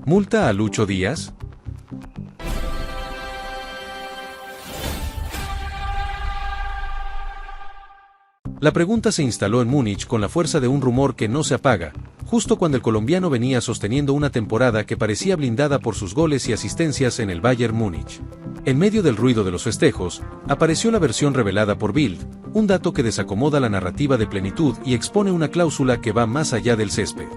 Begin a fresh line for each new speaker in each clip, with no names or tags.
¿Multa a Lucho Díaz? La pregunta se instaló en Múnich con la fuerza de un rumor que no se apaga, justo cuando el colombiano venía sosteniendo una temporada que parecía blindada por sus goles y asistencias en el Bayern Múnich. En medio del ruido de los festejos, apareció la versión revelada por Bild, un dato que desacomoda la narrativa de plenitud y expone una cláusula que va más allá del césped.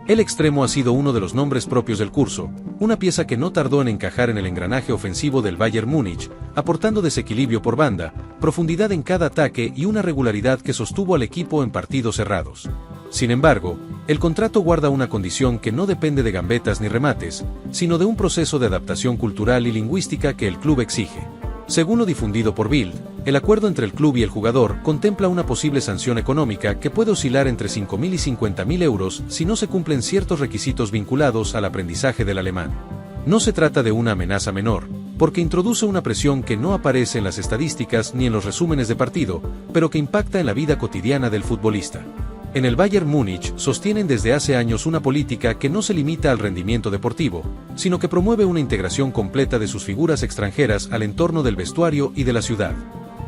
El extremo ha sido uno de los nombres propios del curso, una pieza que no tardó en encajar en el engranaje ofensivo del Bayern Múnich, aportando desequilibrio por banda, profundidad en cada ataque y una regularidad que sostuvo al equipo en partidos cerrados. Sin embargo, el contrato guarda una condición que no depende de gambetas ni remates, sino de un proceso de adaptación cultural y lingüística que el club exige. Según lo difundido por Bild, el acuerdo entre el club y el jugador contempla una posible sanción económica que puede oscilar entre 5.000 y 50.000 euros si no se cumplen ciertos requisitos vinculados al aprendizaje del alemán. No se trata de una amenaza menor, porque introduce una presión que no aparece en las estadísticas ni en los resúmenes de partido, pero que impacta en la vida cotidiana del futbolista. En el Bayern Múnich sostienen desde hace años una política que no se limita al rendimiento deportivo, sino que promueve una integración completa de sus figuras extranjeras al entorno del vestuario y de la ciudad.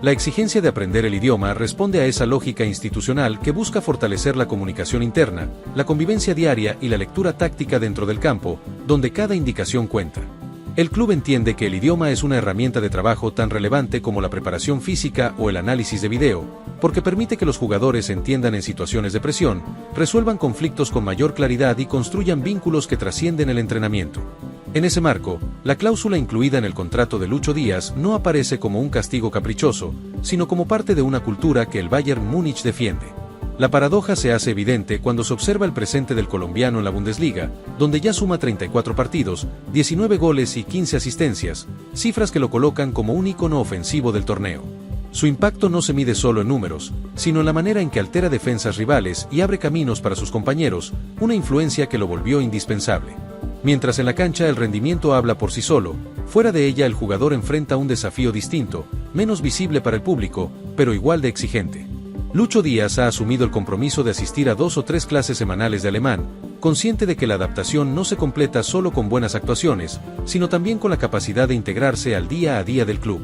La exigencia de aprender el idioma responde a esa lógica institucional que busca fortalecer la comunicación interna, la convivencia diaria y la lectura táctica dentro del campo, donde cada indicación cuenta. El club entiende que el idioma es una herramienta de trabajo tan relevante como la preparación física o el análisis de video, porque permite que los jugadores entiendan en situaciones de presión, resuelvan conflictos con mayor claridad y construyan vínculos que trascienden el entrenamiento. En ese marco, la cláusula incluida en el contrato de Lucho Díaz no aparece como un castigo caprichoso, sino como parte de una cultura que el Bayern Múnich defiende. La paradoja se hace evidente cuando se observa el presente del colombiano en la Bundesliga, donde ya suma 34 partidos, 19 goles y 15 asistencias, cifras que lo colocan como un ícono ofensivo del torneo. Su impacto no se mide solo en números, sino en la manera en que altera defensas rivales y abre caminos para sus compañeros, una influencia que lo volvió indispensable. Mientras en la cancha el rendimiento habla por sí solo, fuera de ella el jugador enfrenta un desafío distinto, menos visible para el público, pero igual de exigente. Lucho Díaz ha asumido el compromiso de asistir a 2 o 3 clases semanales de alemán, consciente de que la adaptación no se completa solo con buenas actuaciones, sino también con la capacidad de integrarse al día a día del club.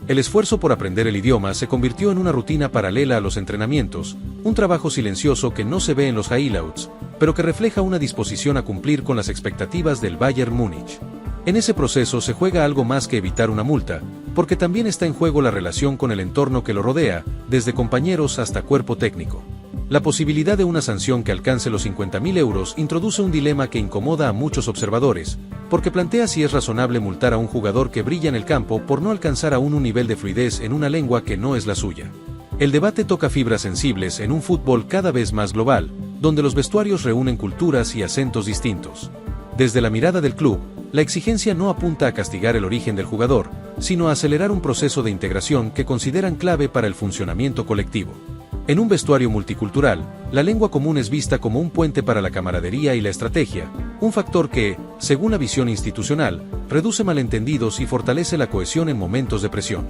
El esfuerzo por aprender el idioma se convirtió en una rutina paralela a los entrenamientos, un trabajo silencioso que no se ve en los highlights, pero que refleja una disposición a cumplir con las expectativas del Bayern Múnich. En ese proceso se juega algo más que evitar una multa, porque también está en juego la relación con el entorno que lo rodea, desde compañeros hasta cuerpo técnico. La posibilidad de una sanción que alcance los 50.000 euros introduce un dilema que incomoda a muchos observadores, porque plantea si es razonable multar a un jugador que brilla en el campo por no alcanzar aún un nivel de fluidez en una lengua que no es la suya. El debate toca fibras sensibles en un fútbol cada vez más global, donde los vestuarios reúnen culturas y acentos distintos. Desde la mirada del club, la exigencia no apunta a castigar el origen del jugador, sino a acelerar un proceso de integración que consideran clave para el funcionamiento colectivo. En un vestuario multicultural, la lengua común es vista como un puente para la camaradería y la estrategia, un factor que, según la visión institucional, reduce malentendidos y fortalece la cohesión en momentos de presión.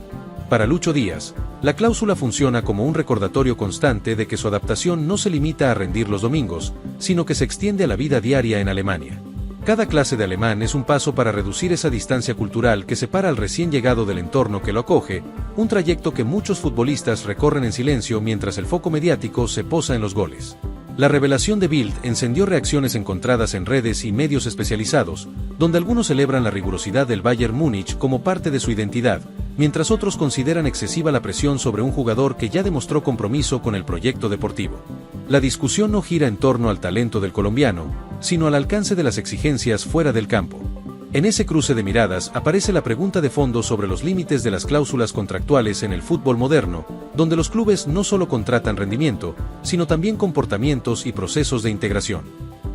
Para Lucho Díaz, la cláusula funciona como un recordatorio constante de que su adaptación no se limita a rendir los domingos, sino que se extiende a la vida diaria en Alemania. Cada clase de alemán es un paso para reducir esa distancia cultural que separa al recién llegado del entorno que lo acoge, un trayecto que muchos futbolistas recorren en silencio mientras el foco mediático se posa en los goles. La revelación de Bild encendió reacciones encontradas en redes y medios especializados, donde algunos celebran la rigurosidad del Bayern Múnich como parte de su identidad, mientras otros consideran excesiva la presión sobre un jugador que ya demostró compromiso con el proyecto deportivo. La discusión no gira en torno al talento del colombiano, sino al alcance de las exigencias fuera del campo. En ese cruce de miradas aparece la pregunta de fondo sobre los límites de las cláusulas contractuales en el fútbol moderno, donde los clubes no solo contratan rendimiento, sino también comportamientos y procesos de integración.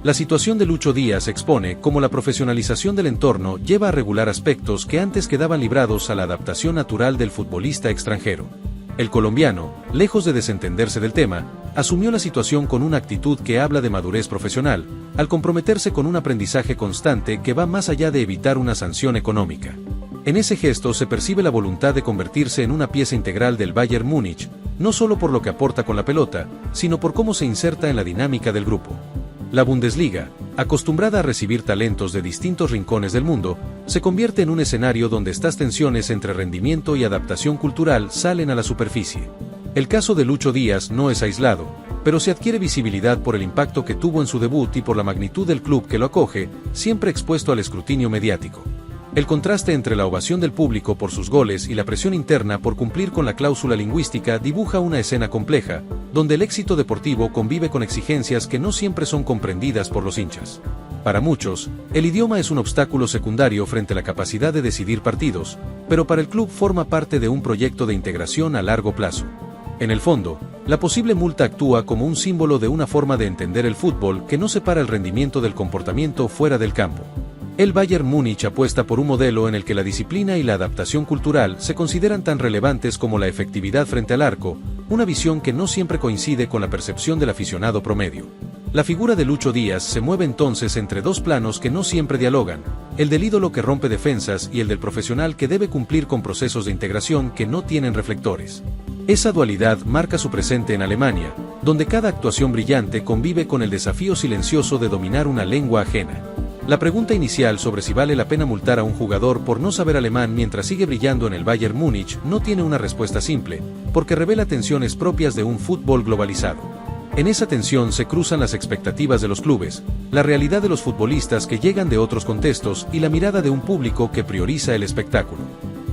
La situación de Lucho Díaz expone cómo la profesionalización del entorno lleva a regular aspectos que antes quedaban librados a la adaptación natural del futbolista extranjero. El colombiano, lejos de desentenderse del tema, asumió la situación con una actitud que habla de madurez profesional, al comprometerse con un aprendizaje constante que va más allá de evitar una sanción económica. En ese gesto se percibe la voluntad de convertirse en una pieza integral del Bayern Múnich, no solo por lo que aporta con la pelota, sino por cómo se inserta en la dinámica del grupo. La Bundesliga, acostumbrada a recibir talentos de distintos rincones del mundo, se convierte en un escenario donde estas tensiones entre rendimiento y adaptación cultural salen a la superficie. El caso de Lucho Díaz no es aislado, pero se adquiere visibilidad por el impacto que tuvo en su debut y por la magnitud del club que lo acoge, siempre expuesto al escrutinio mediático. El contraste entre la ovación del público por sus goles y la presión interna por cumplir con la cláusula lingüística dibuja una escena compleja, donde el éxito deportivo convive con exigencias que no siempre son comprendidas por los hinchas. Para muchos, el idioma es un obstáculo secundario frente a la capacidad de decidir partidos, pero para el club forma parte de un proyecto de integración a largo plazo. En el fondo, la posible multa actúa como un símbolo de una forma de entender el fútbol que no separa el rendimiento del comportamiento fuera del campo. El Bayern Múnich apuesta por un modelo en el que la disciplina y la adaptación cultural se consideran tan relevantes como la efectividad frente al arco, una visión que no siempre coincide con la percepción del aficionado promedio. La figura de Lucho Díaz se mueve entonces entre dos planos que no siempre dialogan, el del ídolo que rompe defensas y el del profesional que debe cumplir con procesos de integración que no tienen reflectores. Esa dualidad marca su presente en Alemania, donde cada actuación brillante convive con el desafío silencioso de dominar una lengua ajena. La pregunta inicial sobre si vale la pena multar a un jugador por no saber alemán mientras sigue brillando en el Bayern Múnich no tiene una respuesta simple, porque revela tensiones propias de un fútbol globalizado. En esa tensión se cruzan las expectativas de los clubes, la realidad de los futbolistas que llegan de otros contextos y la mirada de un público que prioriza el espectáculo.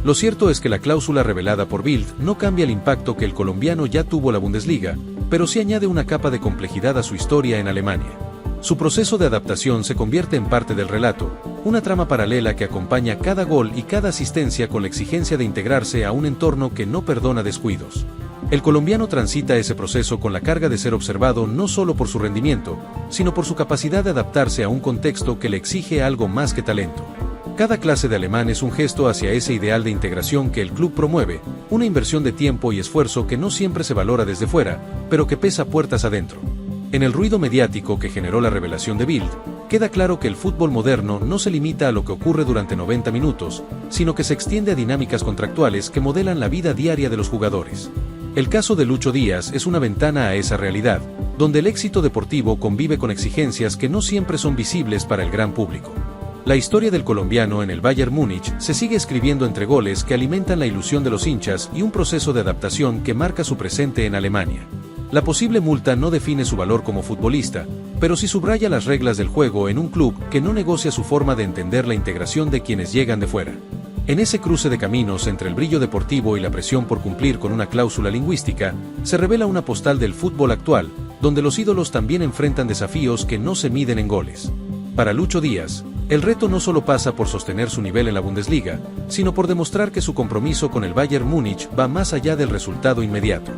Lo cierto es que la cláusula revelada por Bild no cambia el impacto que el colombiano ya tuvo la Bundesliga, pero sí añade una capa de complejidad a su historia en Alemania. Su proceso de adaptación se convierte en parte del relato, una trama paralela que acompaña cada gol y cada asistencia con la exigencia de integrarse a un entorno que no perdona descuidos. El colombiano transita ese proceso con la carga de ser observado no solo por su rendimiento, sino por su capacidad de adaptarse a un contexto que le exige algo más que talento. Cada clase de alemán es un gesto hacia ese ideal de integración que el club promueve, una inversión de tiempo y esfuerzo que no siempre se valora desde fuera, pero que pesa puertas adentro. En el ruido mediático que generó la revelación de Bild, queda claro que el fútbol moderno no se limita a lo que ocurre durante 90 minutos, sino que se extiende a dinámicas contractuales que modelan la vida diaria de los jugadores. El caso de Lucho Díaz es una ventana a esa realidad, donde el éxito deportivo convive con exigencias que no siempre son visibles para el gran público. La historia del colombiano en el Bayern Múnich se sigue escribiendo entre goles que alimentan la ilusión de los hinchas y un proceso de adaptación que marca su presente en Alemania. La posible multa no define su valor como futbolista, pero sí subraya las reglas del juego en un club que no negocia su forma de entender la integración de quienes llegan de fuera. En ese cruce de caminos entre el brillo deportivo y la presión por cumplir con una cláusula lingüística, se revela una postal del fútbol actual, donde los ídolos también enfrentan desafíos que no se miden en goles. Para Lucho Díaz, el reto no solo pasa por sostener su nivel en la Bundesliga, sino por demostrar que su compromiso con el Bayern Múnich va más allá del resultado inmediato.